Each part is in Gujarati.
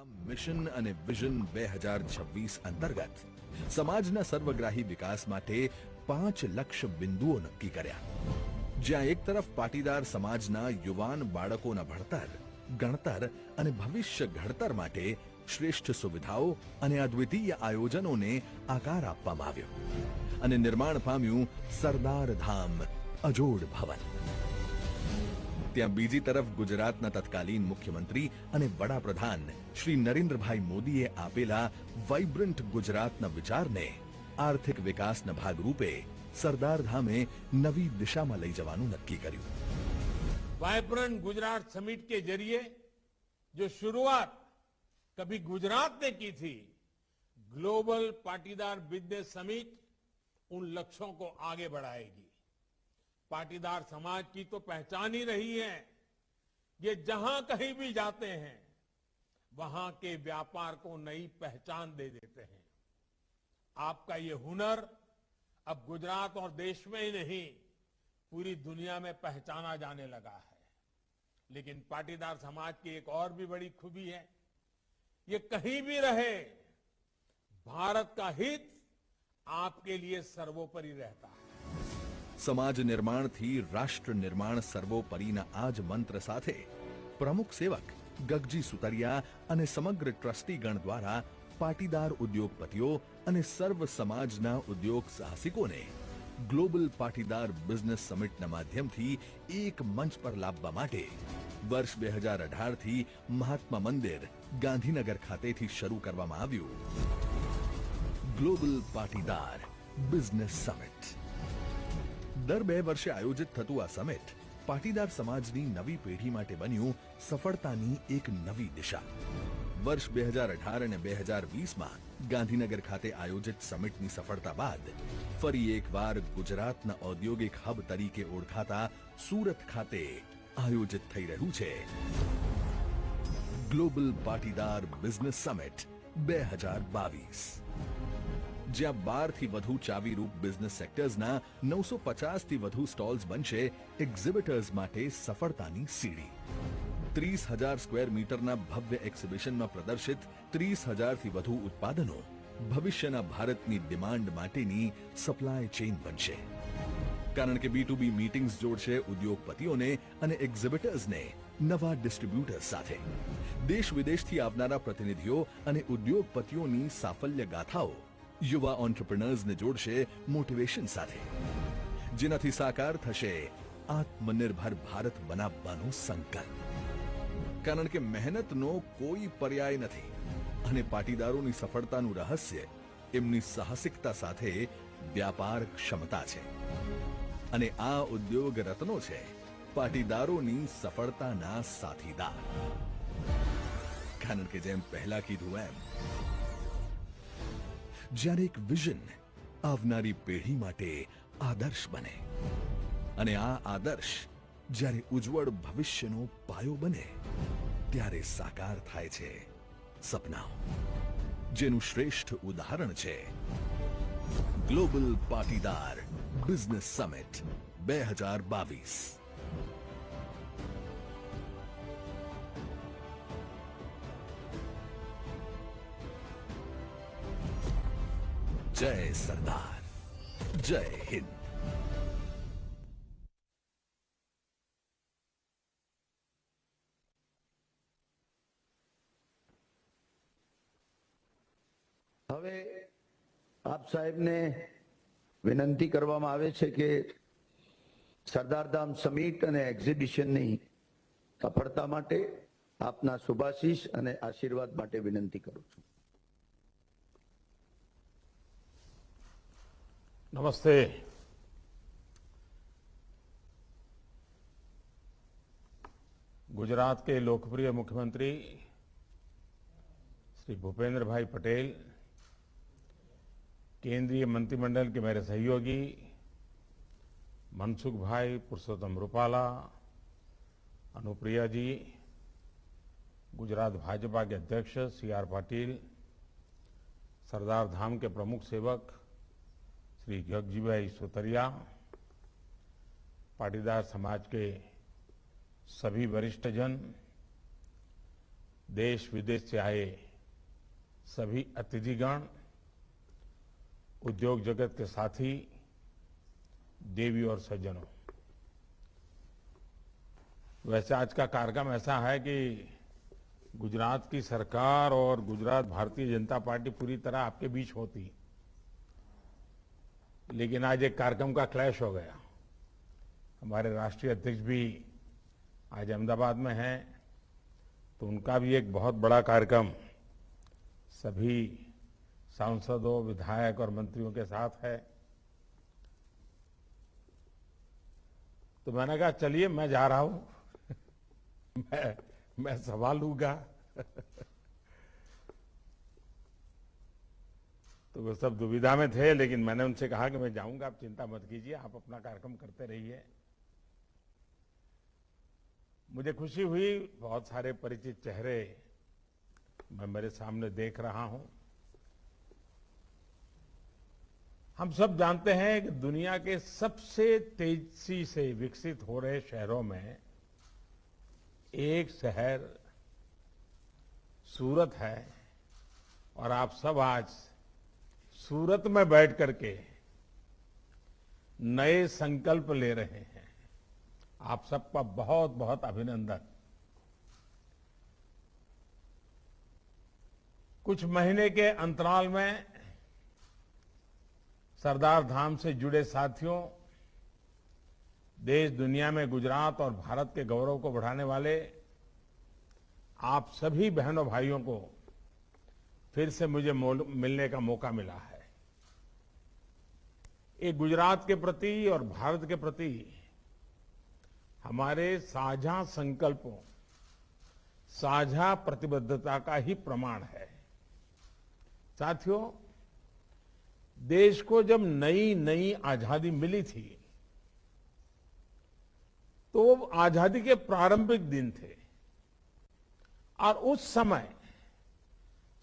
મિશન અને વિઝન 2026 અંતર્ગત સમાજના સર્વગ્રાહી વિકાસ માટે 5 લક્ષ્ય બિંદુઓ નક્કી કર્યા, જ્યાં એક તરફ પાટીદાર સમાજના યુવાન બાળકોના ભણતર, ગણતર અને ભવિષ્ય ઘડતર માટે શ્રેષ્ઠ સુવિધાઓ અને અદ્વિતીય આયોજનોને આકાર આપવામાં આવ્યો અને નિર્માણ પામ્યું સરદાર ધામ અજોડ ભવન. ત્યાં બીજી તરફ ગુજરાતના તત્કાલીન મુખ્યમંત્રી અને વડાપ્રધાન શ્રી નરેન્દ્રભાઈ મોદીએ આપેલા વાઇબ્રન્ટ ગુજરાતના વિચારને આર્થિક વિકાસના ભાગરૂપે સરદાર ધામે નવી દિશામાં લઈ જવાનું નક્કી કર્યું. वाइब्रेंट गुजरात समिट के जरिए जो शुरुआत कभी गुजरात ने की थी, ग्लोबल पाटीदार बिजनेस समिट उन लक्ष्यों को आगे बढ़ाएगी. पाटीदार समाज की तो पहचान ही रही है, ये जहां कहीं भी जाते हैं वहां के व्यापार को नई पहचान दे देते हैं. आपका ये हुनर अब गुजरात और देश में ही नहीं पूरी दुनिया में पहचाना जाने लगा है. लेकिन पाटीदार समाज की एक और भी बड़ी खूबी है, ये कहीं भी रहे भारत का हित आपके लिए सर्वोपरि रहता है. સમાજ નિર્માણથી રાષ્ટ્ર નિર્માણ સર્વોપરીના આ જ મંત્ર સાથે પ્રમુખ સેવક ગગજી સુતરિયા અને સમગ્ર ટ્રસ્ટીગણ દ્વારા પાટીદાર ઉદ્યોગપતિઓ અને સર્વ સમાજના ઉદ્યોગ સાહસિકોને ગ્લોબલ પાટીદાર બિઝનેસ સમિટના માધ્યમથી એક મંચ પર લાવવા માટે વર્ષ 2018થી મહાત્મા મંદિર ગાંધીનગર ખાતેથી શરૂ કરવામાં આવ્યું ગ્લોબલ પાટીદાર બિઝનેસ સમિટ. દર 2 વર્ષે આયોજિત થતું આ સમિટ પાટીદાર સમાજની નવી પેઢી માટે બન્યું સફળતાની એક નવી દિશા. વર્ષ 2018 અને 2020માં ગાંધીનગર ખાતે આયોજિત સમિટની સફળતા બાદ ફરી એકવાર ગુજરાતના ઔદ્યોગિક હબ તરીકે ઓળખાતા સુરત ખાતે આયોજિત થઈ રહ્યું છે ગ્લોબલ પાટીદાર બિઝનેસ સમિટ 2022, જ્યાં 12 થી વધુ ચાવીરૂપ બિઝનેસ સેક્ટર્સના 950 થી વધુ સ્ટોલ્સ બનશે એક્ઝિબિટર્સ માટે સફળતાની સીડી. 30,000 સ્ક્વેર મીટરના ભવ્ય એક્ઝિબિશનમાં પ્રદર્શિત 30,000 થી વધુ ઉત્પાદનો ભવિષ્યના ભારતની ડિમાન્ડ માટેની સપ્લાય ચેઇન બનશે. કારણ કે B2B મીટિંગ્સ જોડશે ઉદ્યોગપતિઓને અને એક્ઝિબિટર્સને નવા ડિસ્ટ્રીબ્યુટર્સ સાથે. દેશ વિદેશથી આવનારા પ્રતિનિધિઓ અને ઉદ્યોગપતિઓની સાફલ્ય ગાથાઓ યુવા ઓન્ટરપ્રિનર્સને જોડશે મોટિવેશન સાથે, જેનાથી સાકાર થશે આત્મનિર્ભર ભારત બનાવવાનો સંકલ્પ. કારણ કે મહેનતનો કોઈ પર્યાય નથી અને પાટીદારોની સફળતાનું રહસ્ય એમની સાહસિકતા સાથે વ્યાપાર ક્ષમતા છે. અને આ ઉદ્યોગ રત્નો છે પાટીદારોની સફળતાના સાથીદાર. કારણ કે જેમ પહેલા કીધું એમ, જ્યારે એક વિઝન આવનારી પેઢી માટે આદર્શ બને અને આ આદર્શ જ્યારે ઉજ્જવળ ભવિષ્યનો પાયો બને, ત્યારે સાકાર થાય છે સપનાઓ, જેનું શ્રેષ્ઠ ઉદાહરણ છે ગ્લોબલ પાટીદાર બિઝનેસ સમિટ 2022. જય સરદાર, જય હિન્દ. હવે આપ સાહેબને વિનંતી કરવામાં આવે છે કે સરદારધામ સમિટ અને એક્ઝિબિશનની સફળતા માટે આપના શુભાશીષ અને આશીર્વાદ માટે વિનંતી કરું છું. नमस्ते. गुजरात के लोकप्रिय मुख्यमंत्री श्री भूपेंद्र भाई पटेल, केंद्रीय मंत्रिमंडल के मेरे सहयोगी मनसुख भाई पुरुषोत्तम रूपाला, अनुप्रिया जी, गुजरात भाजपा के अध्यक्ष CR पाटिल, सरदार धाम के प्रमुख सेवक श्री गगजीभाई सुतरिया, पाटीदार समाज के सभी वरिष्ठजन, देश विदेश से आए सभी अतिथिगण, उद्योग जगत के साथी, देवी और सज्जनों, वैसे आज का कार्यक्रम ऐसा है कि गुजरात की सरकार और गुजरात भारतीय जनता पार्टी पूरी तरह आपके बीच होती, लेकिन आज एक कार्यक्रम का क्लैश हो गया। हमारे राष्ट्रीय अध्यक्ष भी आज अहमदाबाद में हैं, तो उनका भी एक बहुत बड़ा कार्यक्रम सभी सांसदों, विधायक और मंत्रियों के साथ है। तो मैंने कहा चलिए मैं जा रहा हूं मैं सवाल लूंगा तो वो सब दुविधा में थे, लेकिन मैंने उनसे कहा कि मैं जाऊंगा, आप चिंता मत कीजिए, आप अपना कार्यक्रम करते रहिए। मुझे खुशी हुई, बहुत सारे परिचित चेहरे मैं मेरे सामने देख रहा हूं। हम सब जानते हैं कि दुनिया के सबसे तेजी से विकसित हो रहे शहरों में एक शहर सूरत है, और आप सब आज सूरत में बैठ करके नए संकल्प ले रहे हैं। आप सबका बहुत बहुत अभिनंदन। कुछ महीने के अंतराल में सरदार धाम से जुड़े साथियों, देश दुनिया में गुजरात और भारत के गौरव को बढ़ाने वाले आप सभी बहनों भाइयों को फिर से मुझे मिलने का मौका मिला है। ये गुजरात के प्रति और भारत के प्रति हमारे साझा संकल्पों, साझा प्रतिबद्धता का ही प्रमाण है। साथियों, देश को जब नई नई आजादी मिली थी तो वो आजादी के प्रारंभिक दिन थे, और उस समय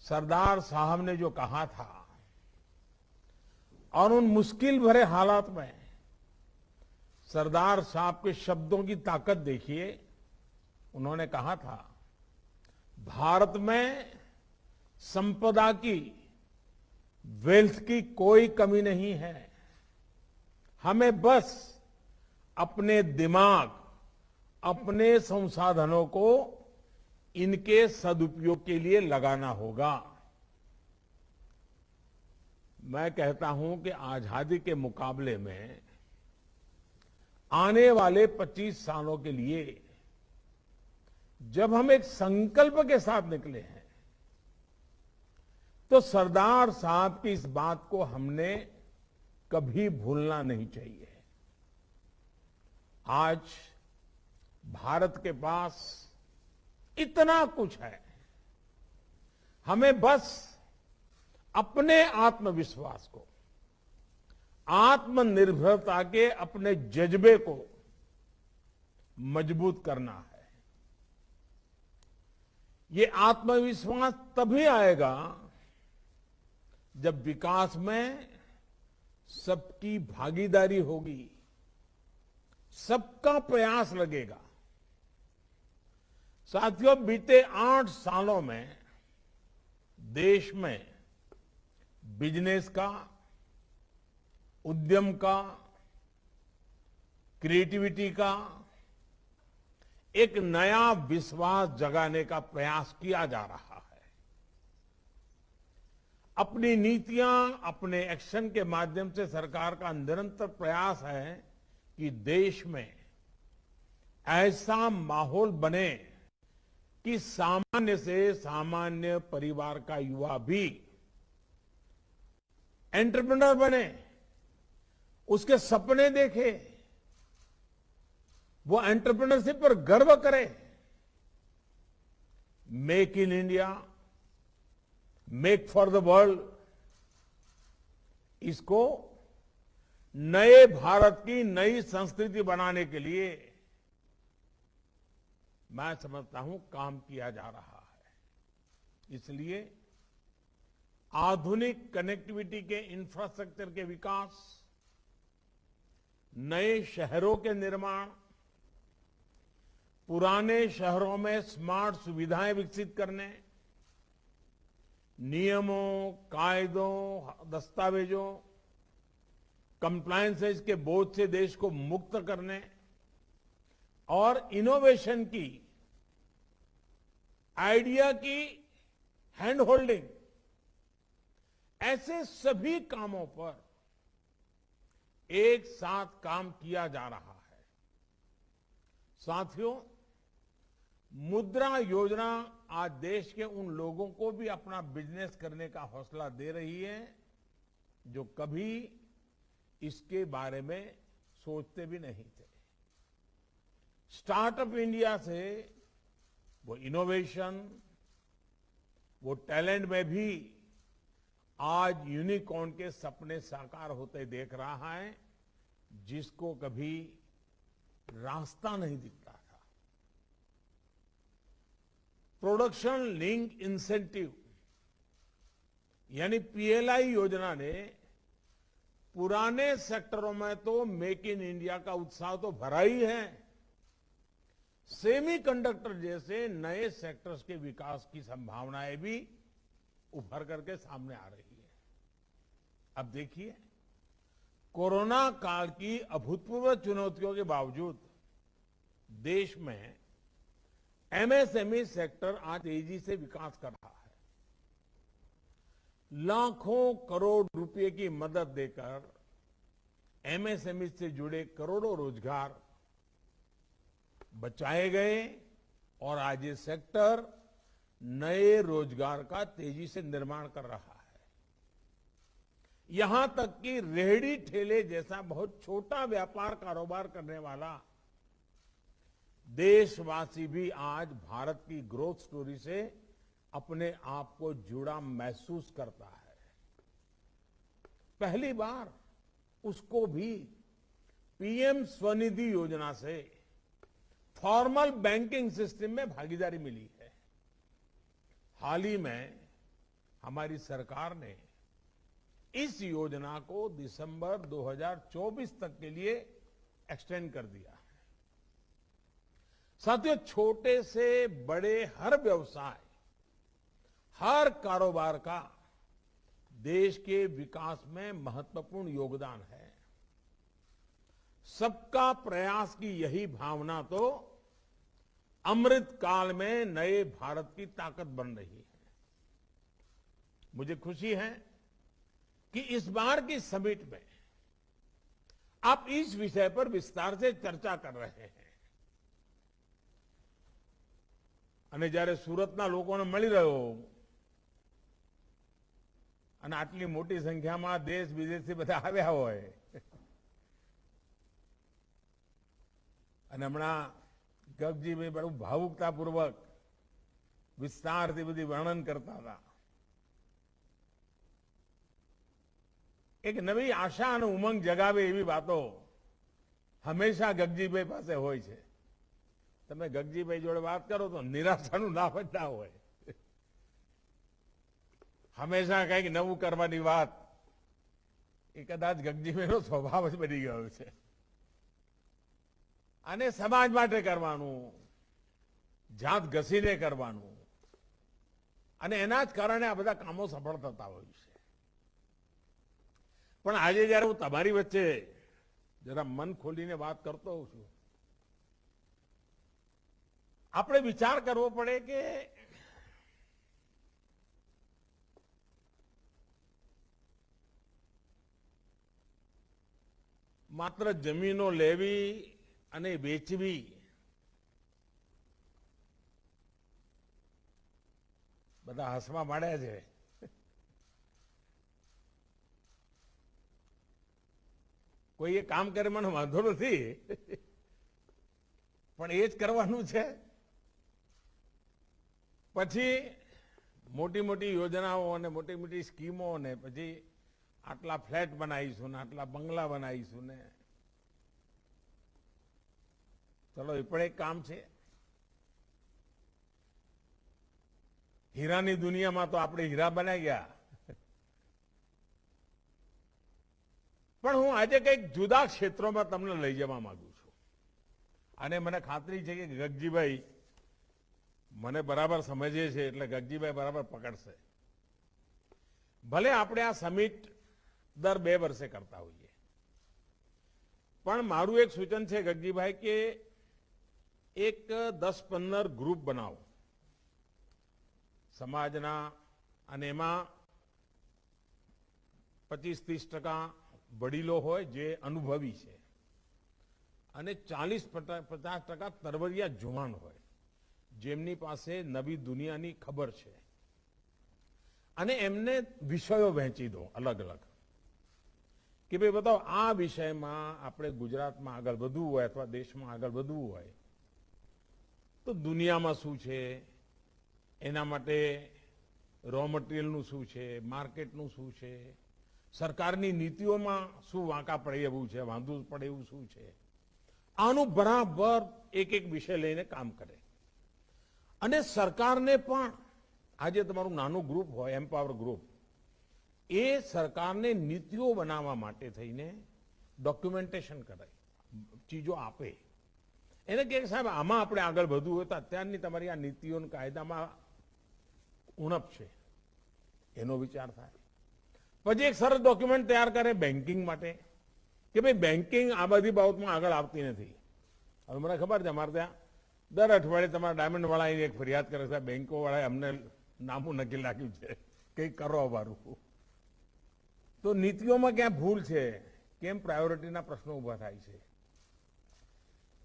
सरदार साहब ने जो कहा था, और उन मुश्किल भरे हालात में सरदार साहब के शब्दों की ताकत देखिए। उन्होंने कहा था, भारत में संपदा की, वेल्थ की कोई कमी नहीं है, हमें बस अपने दिमाग, अपने संसाधनों को इनके सदुपयोग के लिए लगाना होगा। मैं कहता हूं कि आजादी के मुकाबले में आने वाले 25 सालों के लिए जब हम एक संकल्प के साथ निकले हैं, तो सरदार साहब की इस बात को हमने कभी भूलना नहीं चाहिए। आज भारत के पास इतना कुछ है, हमें बस अपने आत्मविश्वास को, आत्मनिर्भरता के अपने जज्बे को मजबूत करना है। ये आत्मविश्वास तभी आएगा जब विकास में सबकी भागीदारी होगी, सबका प्रयास लगेगा। साथियों, बीते 8 सालों में देश में बिजनेस का, उद्यम का, क्रिएटिविटी का एक नया विश्वास जगाने का प्रयास किया जा रहा है। अपनी नीतियां, अपने एक्शन के माध्यम से सरकार का निरंतर प्रयास है कि देश में ऐसा माहौल बने कि सामान्य से सामान्य परिवार का युवा भी एंटरप्रेन्योर बने, उसके सपने देखे, वो एंटरप्रेन्योरशिप पर गर्व करे। Make in India, make for the world, इसको नए भारत की नई संस्कृति बनाने के लिए मैं समझता हूं काम किया जा रहा है। इसलिए आधुनिक कनेक्टिविटी के इंफ्रास्ट्रक्चर के विकास, नए शहरों के निर्माण, पुराने शहरों में स्मार्ट सुविधाएं विकसित करने, नियमों, कायदों, दस्तावेजों, कंप्लायंसेस के बोझ से देश को मुक्त करने और इनोवेशन की, आइडिया की हैंड होल्डिंग, ऐसे सभी कामों पर एक साथ काम किया जा रहा है। साथियों, मुद्रा योजना आज देश के उन लोगों को भी अपना बिजनेस करने का हौसला दे रही है जो कभी इसके बारे में सोचते भी नहीं थे। स्टार्टअप इंडिया से वो इनोवेशन, वो टैलेंट में भी आज यूनिकॉर्न के सपने साकार होते देख रहा है, जिसको कभी रास्ता नहीं दिखता था। प्रोडक्शन लिंक इंसेंटिव यानी पीएलआई योजना ने पुराने सेक्टरों में तो मेक इन इंडिया का उत्साह तो भरा ही है, सेमीकंडक्टर जैसे नए सेक्टर्स के विकास की संभावनाएं भी उभर करके सामने आ रही है। अब देखिए, कोरोना काल की अभूतपूर्व चुनौतियों के बावजूद देश में एमएसएमई सेक्टर आज तेजी से विकास कर रहा है। लाखों करोड़ रुपए की मदद देकर एमएसएमई से जुड़े करोड़ों रोजगार बचाए गए और आज ये सेक्टर नए रोजगार का तेजी से निर्माण कर रहा है। यहां तक कि रेहड़ी ठेले जैसा बहुत छोटा व्यापार कारोबार करने वाला देशवासी भी आज भारत की ग्रोथ स्टोरी से अपने आप को जुड़ा महसूस करता है। पहली बार उसको भी पीएम स्वनिधि योजना से फॉर्मल बैंकिंग सिस्टम में भागीदारी मिली है। हाल ही में हमारी सरकार ने इस योजना को दिसंबर 2024 तक के लिए एक्सटेंड कर दिया है। साथियों, छोटे से बड़े हर व्यवसाय, हर कारोबार का देश के विकास में महत्वपूर्ण योगदान है। सबका प्रयास की यही भावना तो अमृत काल में नए भारत की ताकत बन रही है। मुझे खुशी है कि इस बार की समिट में आप इस विषय पर विस्तार से चर्चा कर रहे हैं અને જ્યારે સુરતના લોકોને મળી રહ્યો અને આટલી મોટી સંખ્યામાં દેશ વિદેશથી બધા આવ્યા હોય અને હમણાં ગગજીભાઈ બહુ ભાવુકતાપૂર્વક વિસ્તારથી બધી વર્ણન કરતા હતા। એક નવી આશા અને ઉમંગ જગાવે એવી વાતો હંમેશા ગગજીભાઈ પાસે હોય છે। તમે ગગજીભાઈ જોડે વાત કરો તો નિરાશાનું નામ જ ના હોય। હંમેશા કંઈક નવું કરવાની વાત એ કદાચ ગગજીભાઈનો સ્વભાવ જ બની ગયો છે। અને સમાજ માટે કરવાનું, જાત ઘસીને કરવાનું અને એના જ કારણે આ બધા કામો સફળ થતા હોય છે। પણ આજે જયારે હું તમારી વચ્ચે જરા મન ખોલીને વાત કરતો હોઉં છું, આપણે વિચાર કરવો પડે કે માત્ર જમીનો લેવી અને વેચવી બધા હસવા માંડ્યા છે। કોઈ એ કામ કરે મને વાંધો નથી, પણ એ જ કરવાનું છે। પછી મોટી મોટી યોજનાઓ અને મોટી મોટી સ્કીમો ને પછી આટલા ફ્લેટ બનાવીશું ને આટલા બંગલા બનાવીશું ને, ચલો એ પણ એક કામ છે। હીરાની દુનિયામાં તો આપણે હીરા બનાવી ગયા, પણ હું આજે કંઈક જુદા ક્ષેત્રોમાં તમને લઈ જવા માંગુ છું। અને મને ખાતરી છે કે ગગજીભાઈ મને બરાબર સમજે છે એટલે ગગજીભાઈ બરાબર પકડશે. ભલે આપણે આ સમિટ દર 2 વર્ષે કરતા હોઈએ, પણ મારું એક સૂચન છે ગગજીભાઈ કે એક 10-15 ગ્રુપ બનાવો સમાજના, અને એમાં 25-30% વડીલો હોય જે અનુભવી છે, અને 40-50% તરવરિયા જુવાન હોય જેમની પાસે નવી દુનિયાની ખબર છે, અને એમને વિષયો વહેંચી દો અલગ અલગ કે ભાઈ બતાવો આ વિષયમાં આપણે ગુજરાતમાં આગળ વધવું હોય અથવા દેશમાં આગળ વધવું હોય તો દુનિયામાં શું છે, એના માટે રો મટીરિયલનું શું છે, માર્કેટનું શું છે, સરકારની નીતિઓમાં શું વાંકા પડે એવું છે, વાંધું પડે એવું શું છે, આનું બરાબર એક એક વિષય લઈને કામ કરે. અને સરકારને પણ આજે તમારું નાનું ગ્રુપ હોય એમ્પાવર ગ્રુપ, એ સરકારને નીતિઓ બનાવવા માટે થઈને ડોક્યુમેન્ટેશન કરાય, ચીજો આપે, એને કે સાહેબ આમાં આપણે આગળ વધવું હોય તો અત્યારની તમારી આ નીતિઓ અને કાયદામાં ઉણપ છે, એનો વિચાર થાય. પછી એક સરસ ડોક્યુમેન્ટ તૈયાર કરે બેન્કિંગ માટે કે ભાઈ બેન્કિંગ આ બધી બાબતમાં આગળ આવતી નથી. હવે મને ખબર છે અમારે ત્યાં દર અઠવાડિયે તમારા ડાયમંડ વાળા એક ફરિયાદ કરે છે, બેંકો વાળાએ અમને નામું નક્કી લાગ્યું છે કંઈક કરો અમારું. તો નીતિઓમાં ક્યાં ભૂલ છે, કેમ પ્રાયોરિટીના પ્રશ્નો ઉભા થાય છે.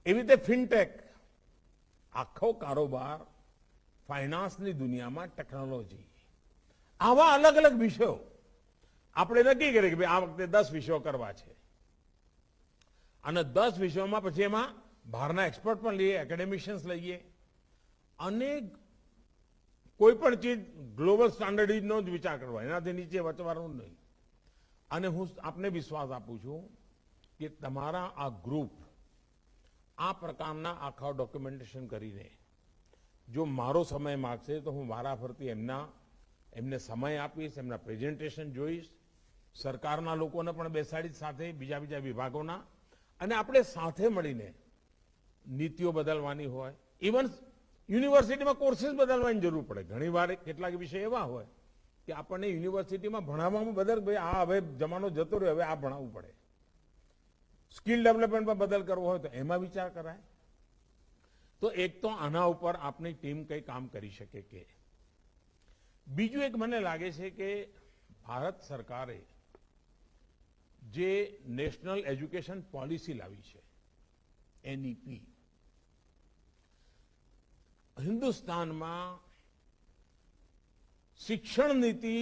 એવી રીતે ફિનટેક આખો કારોબાર ફાઇનાન્સની દુનિયામાં ટેકનોલોજી, આવા અલગ અલગ વિષયો આપણે નક્કી કરીએ કે ભાઈ આ વખતે 10 વિષયો કરવા છે, અને 10 વિષયોમાં પછી એમાં બહારના એક્સપર્ટ પણ લઈએ, એકેડેમિશિયન્સ લઈએ, અને કોઈ પણ ચીજ ગ્લોબલ સ્ટાન્ડર્ડનો જ વિચાર કરવા, એનાથી નીચે વચવાનું નહીં. અને હું આપને વિશ્વાસ આપું છું કે તમારા આ ગ્રુપ આ પ્રકારના આખા ડોક્યુમેન્ટેશન કરીને જો મારો સમય માગશે તો હું વારાફરતી એમને સમય આપીશ, એમના પ્રેઝન્ટેશન જોઈશ, સરકારના લોકોને પણ બેસાડી સાથે બીજા વિભાગોના, અને આપણે સાથે મળીને નીતિઓ બદલવાની હોય. ઇવન યુનિવર્સિટીમાં કોર્સીસ બદલવાની જરૂર પડે. ઘણીવાર કેટલાક વિષય એવા હોય કે આપણને યુનિવર્સિટીમાં ભણાવવામાં ભાઈ આ હવે જમાનો જતો રહ્યો, હવે આ ભણાવવું પડે. સ્કિલ ડેવલપમેન્ટમાં બદલ કરવો હોય તો એમાં વિચાર કરાય. તો એક તો આના ઉપર આપની ટીમ કઈ કામ કરી શકે કે. બીજું એક મને લાગે છે કે ભારત સરકારે જે નેશનલ એજ્યુકેશન પોલિસી લાવી છે એનઈપી, હિન્દુસ્તાનમાં શિક્ષણ નીતિ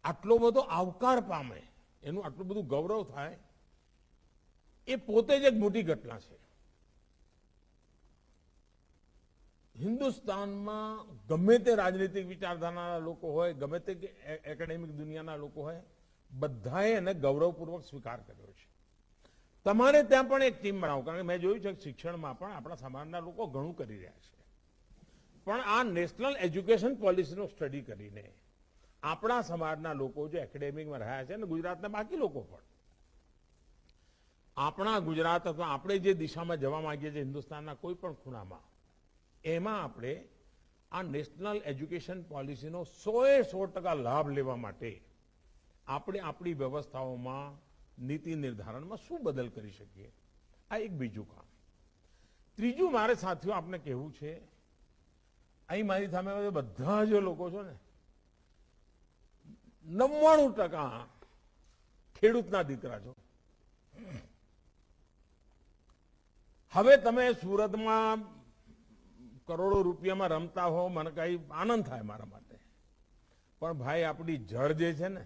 આટલો બધો આવકાર પામે, એનું આટલું બધું ગૌરવ થાય, એ પોતે જ એક મોટી ઘટના છે. હિન્દુસ્તાનમાં ગમે તે રાજનીતિક વિચારધારાના લોકો હોય, ગમે તે એકેડેમિક દુનિયાના લોકો હોય, બધાએ એને ગૌરવપૂર્વક સ્વીકાર કર્યો છે. તમારે ત્યાં પણ એક ટીમ બનાવો, કારણ કે મેં જોયું છે કે શિક્ષણમાં પણ આપણા સમાજના લોકો ઘણું કરી રહ્યા છે. પણ આ નેશનલ એજ્યુકેશન પોલિસીનો સ્ટડી કરીને આપણા સમાજના લોકો જે એકેડેમિકમાં રહ્યા છે, અને ગુજરાતના બાકી લોકો પણ, આપણા ગુજરાત અથવા આપણે જે દિશામાં જવા માંગીએ છીએ હિન્દુસ્તાનના કોઈ પણ ખૂણામાં, એમાં આપણે આ નેશનલ એજ્યુકેશન પોલિસીનો 100% લાભ લેવા માટે આપણે આપણી વ્યવસ્થાઓમાં, નીતિ નિર્ધારણમાં શું બદલ કરી શકીએ, આ એક બીજું કામ. ત્રીજું મારે સાથીઓ આપને કહેવું છે, અહીં મારી સામે બધા જે લોકો છો ને 99% ખેડૂતના દીકરા છો. હવે તમે સુરતમાં કરોડો રૂપિયામાં રમતા હો, મને કઈ આનંદ થાય મારા માટે, પણ ભાઈ આપણી જળ જે છે ને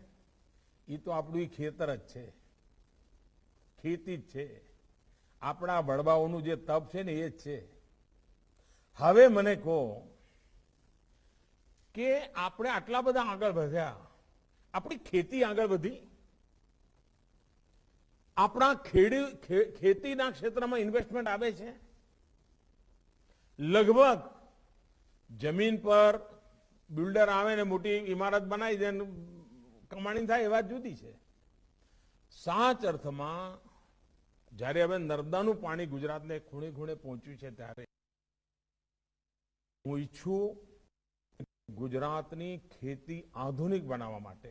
એ તો આપણું ખેતર જ છે, ખેતી જ છે, આપણા વડવાઓનું જે તપ છે ને એ જ છે. હવે મને કહો કે આપણે આટલા બધા આગળ વધ્યા, આપણી ખેતી આગળ વધી, આપણા ખેતીના ક્ષેત્રમાં ઇન્વેસ્ટમેન્ટ આવે છે. લગભગ જમીન પર બિલ્ડર આવે ને મોટી ઇમારત બનાવી દે, કમાણી થાય એ વાત જુદી છે. સાચ અર્થમાં જ્યારે હવે નર્મદાનું પાણી ગુજરાતને ખૂણે ખૂણે પહોંચ્યું છે ત્યારે હું ઈચ્છું ગુજરાતની ખેતી આધુનિક બનાવવા માટે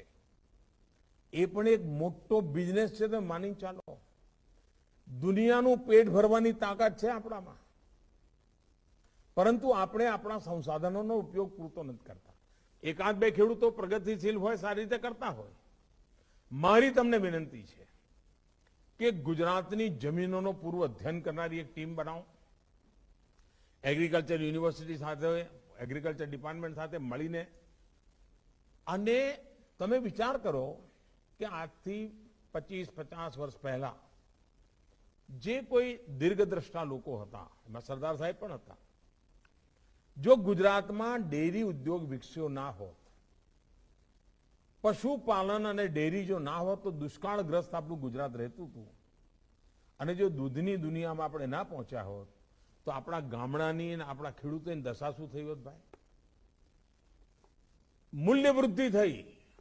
એ પણ એક મોટો બિઝનેસ છે તો માની ચાલો. દુનિયાનું પેટ ભરવાની તાકાત છે આપણામાં, પરંતુ આપણે આપણા સંસાધનોનો ઉપયોગ પૂરતો નથી કરતા. એકાદ બે ખેડૂતો પ્રગતિશીલ હોય, સારી રીતે કરતા હોય. મારી તમને વિનંતી છે કે ગુજરાતની જમીનોનો પૂર્વ અધ્યયન કરનારી એક ટીમ બનાવો. એગ્રીકલ્ચર યુનિવર્સિટી સાથે, એગ્રીકલ્ચર ડિપાર્ટમેન્ટ સાથે મળીને, અને તમે વિચાર કરો કે આજથી 25-50 વર્ષ પહેલા જે કોઈ દીર્ઘદ્રષ્ટા લોકો હતા, એમાં સરદાર સાહેબ પણ હતા, જો ગુજરાતમાં ડેરી ઉદ્યોગ વિકસ્યો ના હોત, પશુપાલન અને ડેરી જો ના હોત, તો દુષ્કાળગ્રસ્ત આપણું ગુજરાત રહેતું હતું. અને જો દૂધની દુનિયામાં આપણે ના પહોંચ્યા હોત, તો આપણા ગામડાની અને આપણા ખેડૂતોની દશા શું થઈ હોત ભાઈ? મૂલ્ય વૃદ્ધિ થઈ,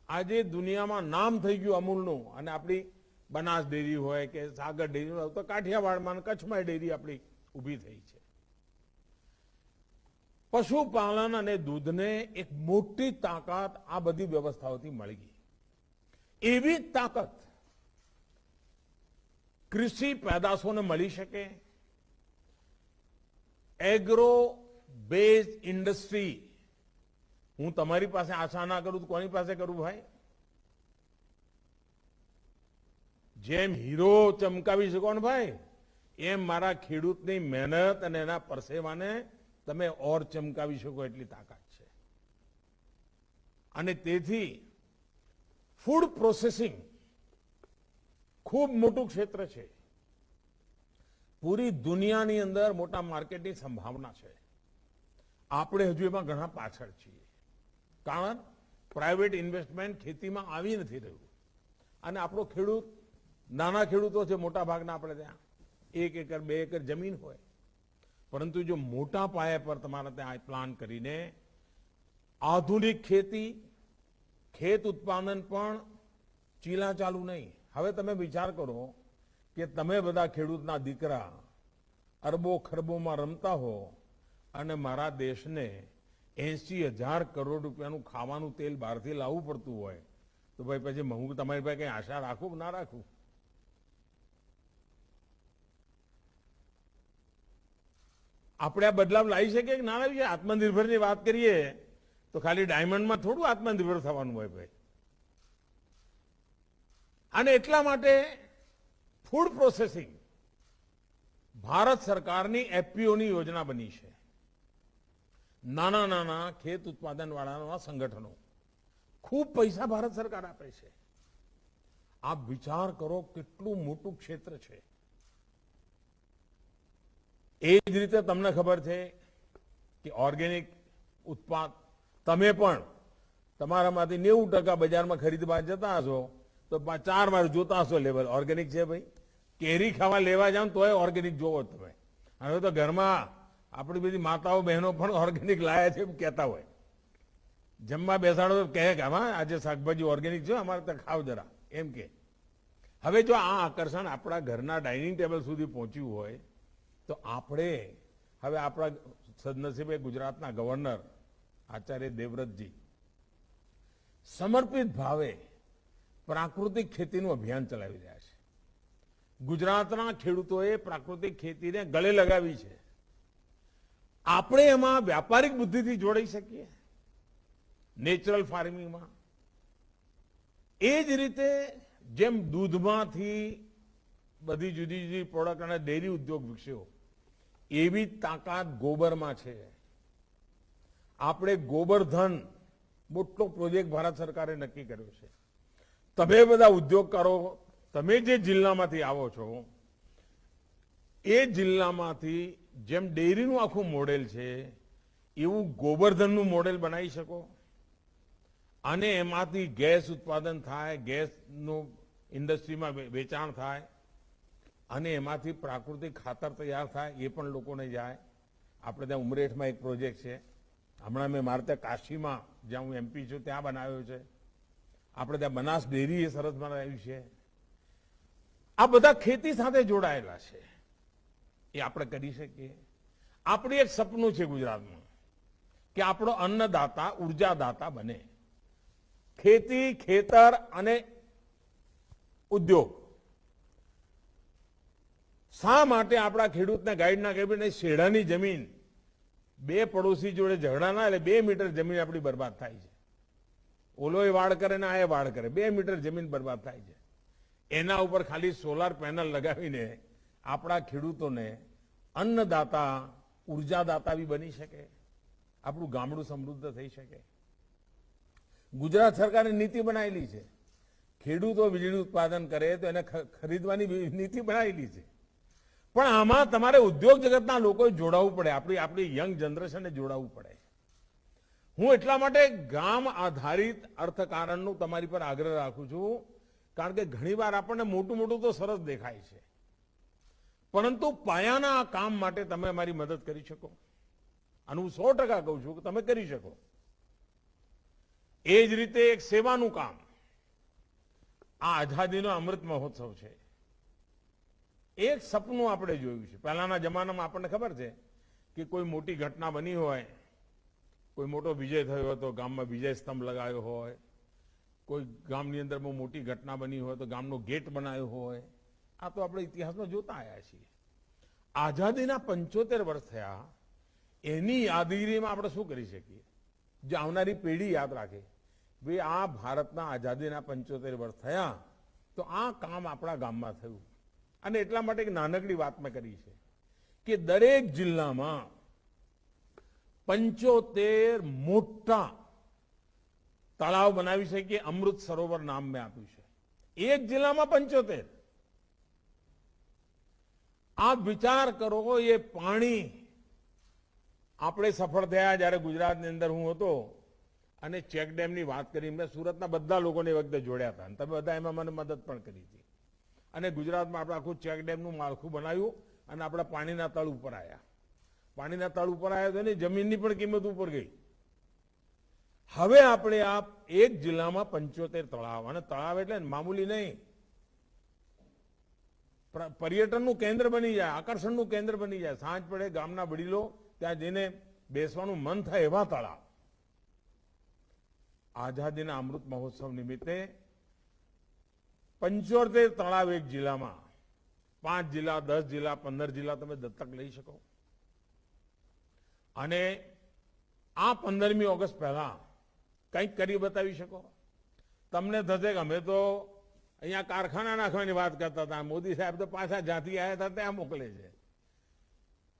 આજે દુનિયામાં નામ થઈ ગયું અમૂલનું, અને આપણી બનાસ ડેરી હોય કે સાગર ડેરી હોય, તો કાઠિયાવાડમાં અને કચ્છમાં ડેરી આપણી ઊભી થઈ છે. પશુપાલન અને દૂધને એક મોટી તાકાત આ બધી વ્યવસ્થાઓથી મળી ગઈ. એવી તાકાત કૃષિ પેદાશોને મળી શકે. એગ્રો બેઝ ઇન્ડસ્ટ્રી, હું તમારી પાસે આશા ના કરું તો કોની પાસે કરું ભાઈ? જેમ હીરો ચમકાવી શકો ને ભાઈ, એમ મારા ખેડૂતની મહેનત અને એના પરસેવાને તમે ઓર ચમકાવી શકો એટલી તાકાત છે. અને તેથી ફૂડ પ્રોસેસિંગ ખૂબ મોટું ક્ષેત્ર છે. પૂરી દુનિયાની અંદર મોટા માર્કેટની સંભાવના છે. આપણે હજુ એમાં ઘણા પાછળ છીએ, કારણ પ્રાઇવેટ ઇન્વેસ્ટમેન્ટ ખેતીમાં આવી નથી રહ્યું. અને આપણો ખેડૂત, નાના ખેડૂતો છે મોટા ભાગના આપણે ત્યાં, 1 એકર 2 એકર જમીન હોય. પરંતુ જો મોટા પાયા પર તમારે ત્યાં પ્લાન કરીને આધુનિક ખેતી, ખેત ઉત્પાદન પણ ચીલા ચાલુ નહીં. હવે તમે વિચાર કરો કે તમે બધા ખેડૂતના દીકરા અરબો ખરબોમાં રમતા હો, અને મારા દેશને 80,000 કરોડ રૂપિયાનું ખાવાનું તેલ બહારથી લાવવું પડતું હોય, તો ભાઈ પછી હું તમારી પાસે કઈ આશા રાખું કે ના રાખું? આપણે આ બદલાવ લાવી શકીએ કે ના લાવી શકીએ? આત્મનિર્ભરની વાત કરીએ તો ખાલી ડાયમંડમાં થોડું આત્મનિર્ભર થવાનું હોય ભાઈ. અને એટલા માટે ફૂડ પ્રોસેસિંગ ભારત સરકારની એફપીઓની યોજના બની છે. નાના નાના ખેત ઉત્પાદન વાળાના સંગઠનો, ખૂબ પૈસા ભારત સરકાર આપે છે. આપ વિચાર કરો કેટલું મોટું ક્ષેત્ર છે. એ જ રીતે તમને ખબર છે કે ઓર્ગેનિક ઉત્પાદ તમે પણ તમારામાંથી 90% બજારમાં ખરીદવા જતા હશો તો 4 વાર જોતા હશો લેવલ ઓર્ગેનિક છે ભાઈ. કેરી ખાવા લેવા જાવ તોય ઓર્ગેનિક જોવો તમે. હવે તો ઘરમાં આપણી બધી માતાઓ બહેનો પણ ઓર્ગેનિક લાયા છે એમ કહેતા હોય. જમવા બેસાડો તો કહે કે હા આજે શાકભાજી ઓર્ગેનિક છે, અમારે તો ખાવ જરા એમ કે. હવે જો આ આકર્ષણ આપણા ઘરના ડાઇનિંગ ટેબલ સુધી પહોંચ્યું હોય, તો આપણે હવે આપણા સદનસીબે ગુજરાતના ગવર્નર આચાર્ય દેવવ્રતજી સમર્પિત ભાવે પ્રાકૃતિક ખેતીનું અભિયાન ચલાવી રહ્યા છે. ગુજરાતના ખેડૂતોએ પ્રાકૃતિક ખેતીને ગળે લગાવી છે. આપણે એમાં વ્યાપારિક બુદ્ધિથી જોડાઈ શકીએ, નેચરલ ફાર્મિંગમાં. એ જ રીતે જેમ દૂધમાંથી બધી જુદી જુદી પ્રોડક્ટ અને ડેરી ઉદ્યોગ વિકસ્યો, એવી તાકાત ગોબરમાં છે. આપણે ગોબરધન મોટો પ્રોજેક્ટ ભારત સરકારે નક્કી કર્યો છે. તમે બધા ઉદ્યોગકારો, તમે જે જિલ્લામાંથી આવો છો, એ જિલ્લામાંથી જેમ ડેરીનું આખું મોડેલ છે, એવું ગોબરધનનું મોડેલ બનાવી શકો. અને એમાંથી ગેસ ઉત્પાદન થાય, ગેસનું ઇન્ડસ્ટ્રીમાં વેચાણ થાય, અને એમાંથી પ્રાકૃતિક ખાતર તૈયાર થાય, એ પણ લોકોને જાય. આપણે ત્યાં ઉમરેઠમાં એક પ્રોજેક્ટ છે, હમણાં મેં મારે ત્યાં કાશીમાં, જ્યાં હું એમપી છું, ત્યાં બનાવ્યો છે. આપણે ત્યાં બનાસ ડેરી એ સરસ બનાવ્યું છે. આ બધા ખેતી સાથે જોડાયેલા છે. એ આપણે કરી શકીએ. આપણું એક સપનું છે ગુજરાતમાં કે આપણો અન્નદાતા ઉર્જાદાતા બને. ખેતી, ખેતર અને ઉદ્યોગ. શા માટે આપણા ખેડૂતને ગાઈડ ના કરી શેઢાની જમીન બે પડોશી જોડે ઝઘડા ના એટલે 2 મીટર જમીન આપણી બરબાદ થાય છે. ઓલો એ વાડ કરે ને આ એ વાડ કરે, 2 મીટર જમીન બરબાદ થાય છે. એના ઉપર ખાલી સોલાર પેનલ લગાવીને આપણા ખેડૂતોને અન્નદાતા ઉર્જાદાતા બી બની શકે, આપણું ગામડું સમૃદ્ધ થઈ શકે. ગુજરાત સરકારે નીતિ બનાવેલી છે, ખેડૂતો વીજળી ઉત્પાદન કરે તો એને ખરીદવાની નીતિ બનાવેલી છે. પણ આમાં તમારે ઉદ્યોગ જગતના લોકોએ જોડાવવું પડે, આપણી યંગ જનરેશનને જોડાવવું પડે. હું એટલા માટે ગામ આધારિત અર્થકારણનું તમારી પર આગ્રહ રાખું છું, કારણ કે ઘણીવાર આપણને મોટું મોટું તો સરસ દેખાય છે, પરંતુ પાયાના કામ માટે તમે અમારી મદદ કરી શકો. અને હું 100% કહું છું કે તમે કરી શકો. એ જ રીતે એક સેવાનું કામ. આ આઝાદીનો અમૃત મહોત્સવ છે. એક સપનું આપણે જોયું છે. પહેલાના જમાનામાં આપણને ખબર છે કે કોઈ મોટી ઘટના બની હોય, કોઈ મોટો વિજય થયો હોય તો ગામમાં વિજય સ્તંભ લગાવ્યો હોય, કોઈ ગામની અંદર બહુ મોટી ઘટના બની હોય તો ગામનો ગેટ બનાવ્યો હોય. આ તો આપણે ઇતિહાસમાં જોતા આવ્યા છીએ. આઝાદીના 75 વર્ષ થયા, એની યાદગીરીમાં આપણે શું કરી શકીએ જે આવનારી પેઢી યાદ રાખે? ભાઈ, આ ભારતના આઝાદીના 75 વર્ષ થયા તો આ કામ આપણા ગામમાં થયું. અને એટલા માટે એક નાનકડી વાત મેં કરી છે કે દરેક જિલ્લામાં 75 મોટા તળાવ બનાવી શકીએ. અમૃત સરોવર નામ મેં આપ્યું છે. એક જિલ્લામાં 75. આપ વિચાર કરો, એ પાણી આપણે સફળ થયા જ્યારે ગુજરાતની અંદર હું હતો અને ચેક ડેમની વાત કરી. મેં સુરતના બધા લોકોને વખતે જોડ્યા હતા, તમે બધા એમાં મને મદદ પણ કરી હતી. અને ગુજરાતમાં આપણે આખું ચેક ડેમનું માળખું બનાવ્યું અને આપણા પાણીના તળ ઉપર આવ્યા. પાણીના તળ ઉપર આવ્યા તો નહીં, જમીનની પણ કિંમત ઉપર ગઈ. હવે આપણે આ એક જિલ્લામાં 75 તળાવ, અને તળાવ એટલે મામૂલી નહીં, પર્યટનનું કેન્દ્ર બની જાય, આકર્ષણનું કેન્દ્ર બની જાય. સાંજ પડે ગામના વડીલો ત્યાં જઈને બેસવાનું મન થાય એવા તળાવ. આઝાદીના અમૃત મહોત્સવ નિમિત્તે 75 તળાવ એક જિલ્લામાં, 5 જિલ્લા, 10 જિલ્લા, 15 જિલ્લા તમે દત્તક લઈ શકો. અને આ 15મી ઓગસ્ટ પહેલા કંઈક કરી બતાવી શકો. તમને થશે કે અમે તો અહીંયા કારખાના નાખવાની વાત કરતા હતા, મોદી સાહેબ તો પાછા જ્યાંથી આવ્યા હતા ત્યાં મોકલે છે.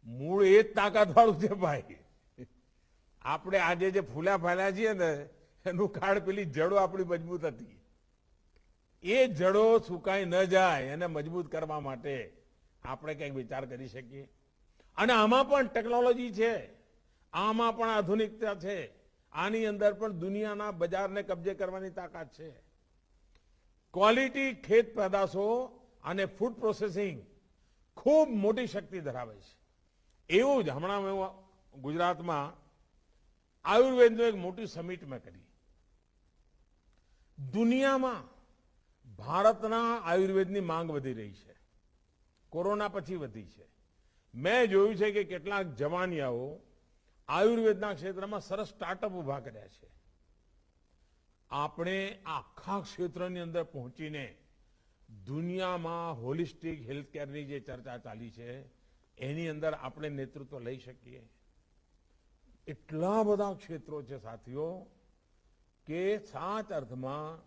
મૂળ એ જ તાકાતવાળું છે ભાઈ. આપણે આજે જે ફૂલા ફાલ્યા છીએ ને એનું કાળ પેલી જડો આપણી મજબૂત હતી. એ જડો સુકાઈ ન જાય એને મજબૂત કરવા માટે આપણે કંઈક વિચાર કરી શકીએ. અને આમાં પણ ટેકનોલોજી છે, આમાં પણ આધુનિકતા છે, આની અંદર પણ દુનિયાના બજારને કબજે કરવાની તાકાત છે. ક્વોલિટી ખેત પેદાશો અને ફૂડ પ્રોસેસિંગ ખૂબ મોટી શક્તિ ધરાવે છે. એવું જ હમણાં મેં ગુજરાતમાં આયુર્વેદનું એક મોટી સમિટ મેં કરી. દુનિયામાં ભારતના આયુર્વેદની માંગ વધી રહી છે, કોરોના પછી વધી છે. મેં જોયું છે કે કેટલાક જવાનિયાઓ આયુર્વેદના ક્ષેત્રમાં સરસ સ્ટાર્ટઅપ ઉભા કર્યા છે. આપણે આખા ક્ષેત્રની અંદર પહોંચીને દુનિયામાં હોલિસ્ટિક હેલ્થકેરની જે ચર્ચા ચાલી છે એની અંદર આપણે નેતૃત્વ લઈ શકીએ. એટલા બધા ક્ષેત્રો છે સાથીઓ કે સાચ અર્થમાં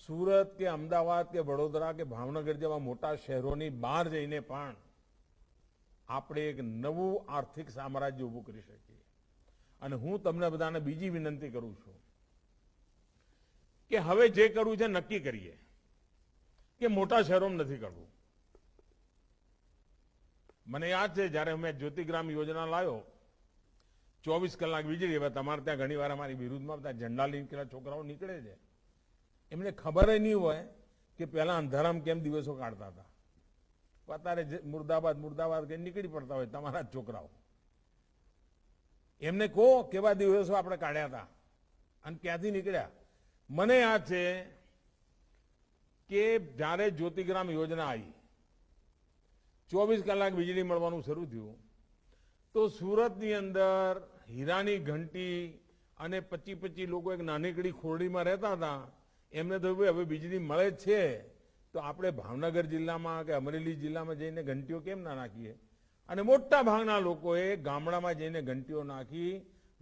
સુરત કે અમદાવાદ કે વડોદરા કે ભાવનગર જેવા મોટા શહેરોની બહાર જઈને પણ આપણે એક નવું આર્થિક સામ્રાજ્ય ઊભું કરી શકીએ. અને હું તમને બધાને બીજી વિનંતી કરું છું કે હવે જે કરવું છે નક્કી કરીએ કે મોટા શહેરોમાં નથી કરવું. મને યાદ છે જ્યારે મેં જ્યોતિગ્રામ યોજના લાવ્યો, 24 કલાક વીજળી. હવે તમારે ત્યાં ઘણી વાર અમારી વિરુદ્ધમાં બધા ઝંડા લઈને છોકરાઓ નીકળે છે, એમને ખબર નહીં હોય કે પહેલા અંધારામાં કેમ દિવસો કાઢતા હતા. અત્યારે મુર્દાબાદ મુર્દાબાદ કે નીકળી પડતા હોય તમારા જ છોકરાઓ. એમને કહો કેવા દિવસો આપણે કાઢ્યા હતા અને ક્યાંથી નીકળ્યા. મને યાદ છે કે જ્યારે જ્યોતિગ્રામ યોજના આવી 24 કલાક વીજળી મળવાનું શરૂ થયું તો સુરતની અંદર હીરાની ઘંટી અને 25 લોકો એક નાનકડી ખોરડીમાં રહેતા હતા. એમને થયું હવે વીજળી મળે જ છે તો આપણે ભાવનગર જિલ્લામાં કે અમરેલી જિલ્લામાં જઈને ઘંટીઓ કેમ ના નાખીએ. અને મોટા ભાગના લોકોએ ગામડામાં જઈને ઘંટીઓ નાખી,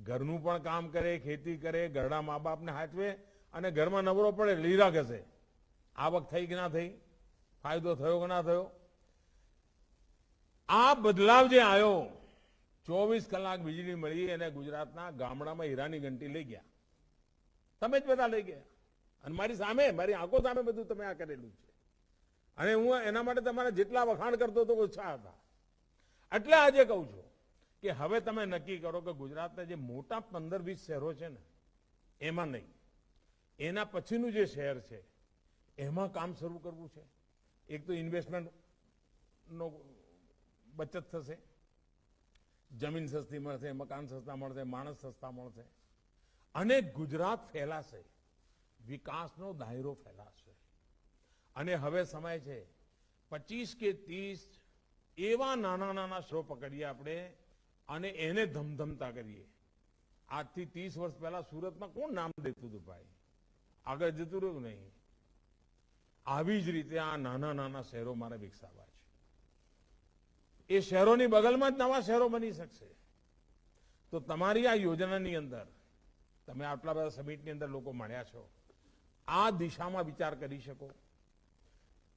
ઘરનું પણ કામ કરે, ખેતી કરે, ઘરના મા બાપને હાચવે અને ઘરમાં નવરો પડે લીરા ઘસે. આવક થઈ કે ના થઈ, ફાયદો થયો કે ના થયો. આ બદલાવ જે આવ્યો, 24 કલાક વીજળી મળી અને ગુજરાતના ગામડામાં હીરાની ઘંટી લઈ ગયા. તમે જ બધા લઈ ગયા અને મારી સામે, મારી આંખો સામે બધું તમે આ કરેલું છે. અને હું એના માટે તમારા જેટલા વખાણ કરતો હતો ઓછા હતા. એટલે આજે કહું છું કે હવે તમે નક્કી કરો કે ગુજરાતના જે મોટા 15-20 શહેરો છે ને એમાં નહીં, એના પછીનું જે શહેર છે એમાં કામ શરૂ કરવું છે. એક તો ઇન્વેસ્ટમેન્ટનો બચત થશે, જમીન સસ્તી મળશે, મકાન સસ્તા મળશે, માણસ સસ્તા મળશે અને ગુજરાત ફેલાશે, વિકાસનો દાયરો ફેલાશે. અને હવે સમય છે 25 કે 30 એવા નાના નાના શહેરો પકડીએ આપણે અને એને ધમધમતા કરીએ. આજથી 30 વર્ષ પહેલા સુરતમાં કોણ નામ દેતું હતું ભાઈ? આગળ જતું રહ્યું નહીં. આવી જ રીતે આ નાના નાના શહેરો મારે વિકસાવવા છે. એ શહેરોની બગલમાં જ નવા શહેરો બની શકશે. તો તમારી આ યોજનાની અંદર તમે આટલા બધા સમિટની અંદર લોકો મળ્યા છો, આ દિશામાં વિચાર કરી શકો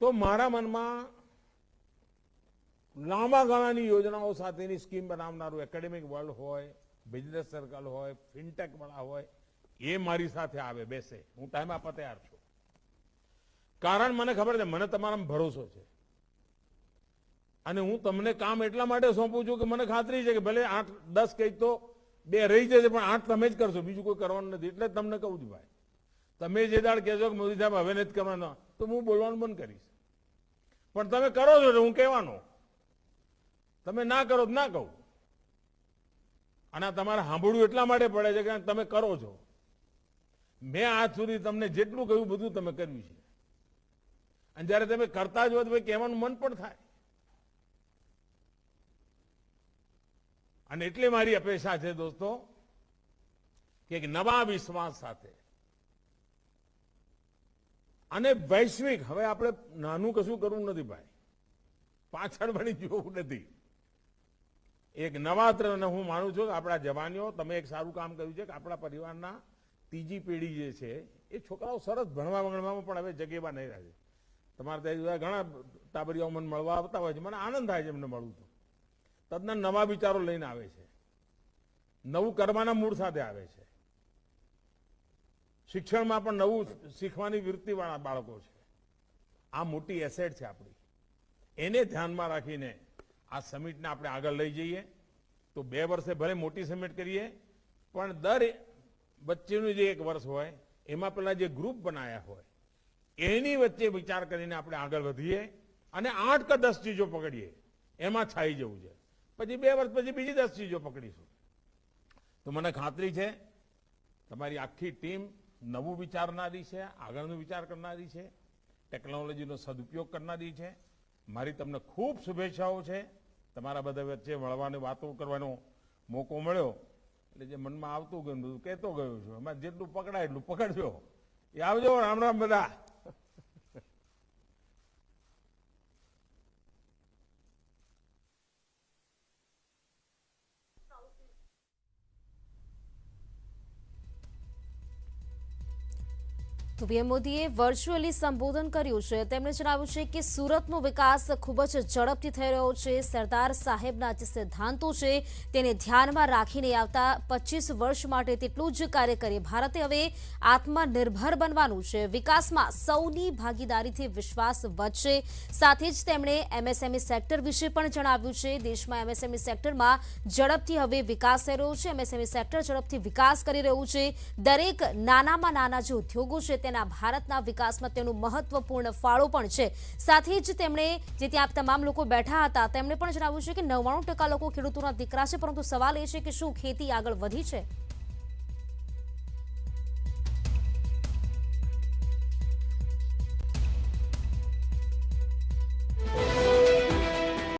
તો મારા મનમાં લાંબા ગાળાની યોજનાઓ સાથેની સ્કીમ બનાવનારું એકેડેમિક વર્લ્ડ હોય, બિઝનેસ સર્કલ હોય, ફિનટેક વાળા હોય, એ મારી સાથે આવે, બેસે. હું ટાઈમ આપવા તૈયાર છું. કારણ મને ખબર છે, મને તમારામાં ભરોસો છે અને હું તમને કામ એટલા માટે સોંપું છું કે મને ખાતરી છે કે ભલે 8-10 કઈ તો 2 રહી જશે પણ 8 તમે જ કરશો, બીજું કોઈ કરવાનું નથી. એટલે તમને કહું છું ભાઈ, તમે જે દાડ કહેશો કે મોદી સાહેબ હવે નથી કરવાનો તો હું બોલવાનું બંધ કરીશ. પણ તમે કરો છો એટલે હું કહેવાનો, તમે ના કરો તો ના કહું. અને તમારે સાંભળવું એટલા માટે પડે છે કે તમે કરો છો. મેં આજ સુધી તમને જેટલું કહ્યું બધું તમે કર્યું છે અને જયારે તમે કરતા જ હોય તો કહેવાનું મન પણ થાય. અને એટલે મારી અપેક્ષા છે દોસ્તો કે એક નવા વિશ્વાસ સાથે અને વૈશ્વિક, હવે આપણે નાનું કશું કરવું નથી ભાઈ, પાછળ વળી જોવું નથી. એક નવા તરફ હું માનું છું કે આપણા જવાનીઓ, તમે એક સારું કામ કર્યું છે કે આપણા પરિવારના ત્રીજી પેઢી જે છે એ છોકરાઓ સરસ ભણવા ભણવામાં પણ હવે જગેવા નહીં રહે. તમારે ત્યાં ઘણા ટાબરિયાઓ મને મળવા આવતા હોય છે, મને આનંદ થાય છે એમને મળવું. તો તદ્દન નવા વિચારો લઈને આવે છે, નવું કરવાના મૂળ સાથે આવે છે. શિક્ષણમાં પણ નવું શીખવાની વૃત્તિવાળા બાળકો છે. આ મોટી એસેટ છે આપણી. એને ધ્યાનમાં રાખીને આ સમિટને આપણે આગળ લઈ જઈએ તો 2 વર્ષે ભલે મોટી સમિટ કરીએ પણ દર વચ્ચેનું જે 1 વર્ષ હોય એમાં પેલા જે ગ્રુપ બનાયા હોય એની વચ્ચે વિચાર કરીને આપણે આગળ વધીએ અને 8 કે 10 ચીજો પકડીએ, એમાં છાઈ જવું છે. પછી 2 વર્ષ પછી બીજી 10 ચીજો પકડીશું. તો મને ખાતરી છે તમારી આખી ટીમ નવું વિચારનારી છે, આગળનું વિચાર કરનારી છે, ટેકનોલોજીનો સદુપયોગ કરનારી છે. મારી તમને ખૂબ શુભેચ્છાઓ છે. તમારા બધા વચ્ચે મળવાની વાતો કરવાનો મોકો મળ્યો એટલે જે મનમાં આવતું ગયું બધું કહેતો ગયો છું. એમાં જેટલું પકડાય એટલું પકડજો. એ આવજો. રામ રામ બધા. તો પીએમ મોદીએ વર્ચ્યુઅલી સંબોધન કર્યું છે. તેમણે જણાવ્યું છે કે સુરતનો વિકાસ ખૂબ જ ઝડપથી થઈ રહ્યો છે. સરદાર સાહેબના જે સિદ્ધાંતો છે તેને ધ્યાનમાં રાખીને આવતા 25 વર્ષ માટે તેટલું જ કાર્ય કરી ભારતે હવે આત્મનિર્ભર બનવાનું છે. વિકાસમાં સૌની ભાગીદારીથી વિશ્વાસ વધશે. સાથે જ તેમણે એમએસએમઈ સેક્ટર વિશે પણ જણાવ્યું છે. દેશમાં એમએસએમઈ સેક્ટરમાં ઝડપથી હવે વિકાસ થઈ રહ્યો છે. એમએસએમઈ સેક્ટર ઝડપથી વિકાસ કરી રહ્યું છે. દરેક નાનામાં નાના જે ઉદ્યોગો છે તેના ભારતના વિકાસમાં તેનું મહત્વપૂર્ણ ફાળો પણ છે. સાથે જ તેમણે જે ત્યાં તમામ લોકો બેઠા હતા તેમણે પણ જણાવ્યું છે કે 99% લોકો ખેડૂતોના દીકરા છે, પરંતુ સવાલ એ છે કે શું ખેતી આગળ વધી છે?